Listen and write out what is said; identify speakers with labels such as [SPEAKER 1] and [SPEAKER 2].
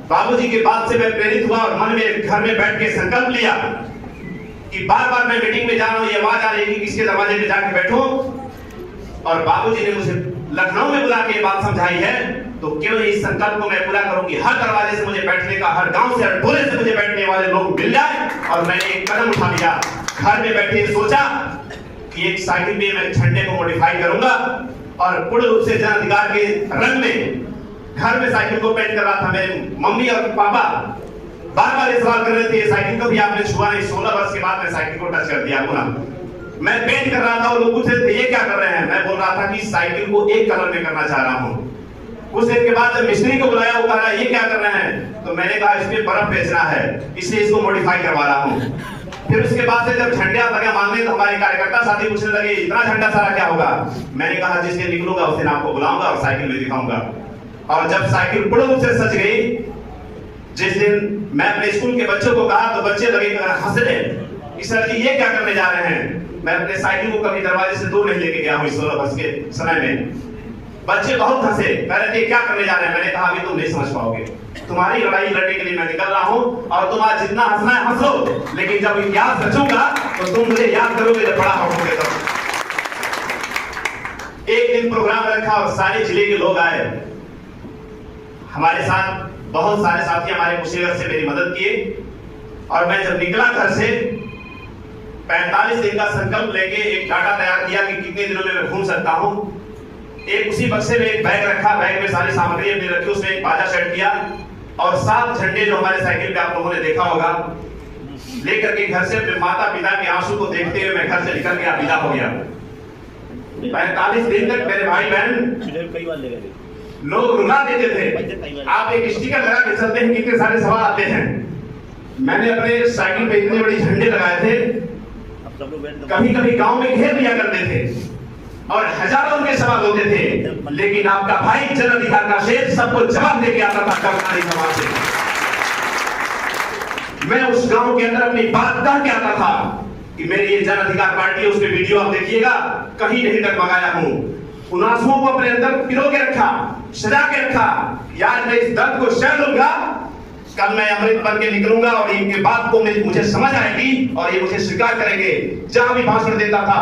[SPEAKER 1] बाबूजी की बात से मैं प्रेरित हुआ और मन में घर में बैठ के संकल्प लिया कि बार बार मैं मीटिंग में जा रहा हूं, ये आवाज आ रही है कि किसके दरवाजे पे जाके बैठो। और बाबूजी ने मुझे लखनऊ में बुला के ये बात समझाई है, तो क्यों इस संकल्प को मैं पूरा करूं कि हर दरवाजे से मुझे बैठने का, हर गांव से, हर टोले से मुझे बैठने वाले लोग मिल जाए। और मैंने एक कदम उठा लिया, घर में बैठे सोचा कि एक साइकिल पे मैं झंडे को मॉडिफाई करूंगा और पूर्ण रूप से जन अधिकार के रंग में घर में साइकिल को पेंट कर रहा था। मेरे मम्मी और पापा बार बार सवाल कर रहे थे, साइकिल को भी आपने छुआ नहीं। 16 वर्ष के बाद मैं साइकिल को टच कर दिया पूरा। मैं पेंट कर रहा था और लोग पूछ रहे थे ये क्या कर रहे हैं। मैं बोल रहा था कि साइकिल को एक कलर में करना चाह रहा हूँ। कुछ देर के बाद जब मिस्त्री को बुलाया, वो कह रहा है ये क्या कर रहे हैं, तो मैंने कहा इसमें बर्फ बेचना है, इसलिए इसको मॉडिफाई करवा रहा हूँ। फिर उसके बाद से जब झंडा लगा मांगने, तो हमारे कार्यकर्ता साथी पूछने लगे इतना झंडा सारा क्या होगा। मैंने कहा जिस दिन निकलूंगा उस दिन आपको बुलाऊंगा और साइकिल में दिखाऊंगा। और जब साइकिल पूर्ण रूप से सज गई, जिस दिन मैं अपने स्कूल के बच्चों को कहा तो बच्चे लगे हंसने कि सर जी ये क्या करने जा रहे हैं। मैं अपने साइकिल को कभी दरवाजे से दूर नहीं लेके गया हूँ। 16 वर्ष के समय में बच्चे बहुत हंसे, कह रहे थे क्या करने जा रहे हैं। मैंने कहा अभी तुम नहीं समझ पाओगे, तुम्हारी लड़ाई लड़ने के लिए मैं निकल रहा हूँ और तुम आज जितना हंसना है हंस लो, लेकिन जब इतिहास रचूंगा तो तुम मुझे याद करोगे जब बड़ा होगे। तो एक दिन प्रोग्राम रखा और सारे जिले के लोग आए हमारे साथ। बहुत सारे साथी हमारे कुशीनगर से मेरी मदद किए। और मैं जब निकला घर से 45 दिन का संकल्प लेके एक डाटा तैयार किया कि कितने दिनों में मैं घूम सकता हूं। एक उसी बक्से में एक बैग रखा, बैग में सारी सामग्री अपनी रखी, उसमें एक बाजा सेट किया और 7 झंडे जो हमारे साइकिल पे आप लोगों ने देखा होगा लेकर के घर से अपने माता पिता के आंसू को देखते हुए मैं घर से निकल गया, विदा हो गया। 45 दिन तक मेरे भाई बहन लोग रुला देते थे, आप एक स्टिकर लगा के चलते हैं, कितने सारे सवाल आते हैं। मैंने अपने साइकिल पे इतने बड़े झंडे लगाए थे, कभी कभी गांव में घेर दिया करते थे और हजारों के सवाल होते थे, लेकिन आपका भाई जन अधिकार का शेर सबको जवाब देके आता था कर्मचारी समाज से। मैं उस गांव के अंदर अपनी बात कह के आता था कि मेरी ये जन अधिकार पार्टी है, उसके वीडियो आप देखिएगा, कहीं नहीं डगमगाया हूं। उन आंसुओं को अपने अंदर पिरो के रखा, सजा के रखा, यार मैं इस दर्द को सह लूंगा, कल मैं अमृत बन के निकलूंगा और इनके बात को मुझे समझ आएगी और ये मुझे स्वीकार करेंगे। जहां भी भाषण देता था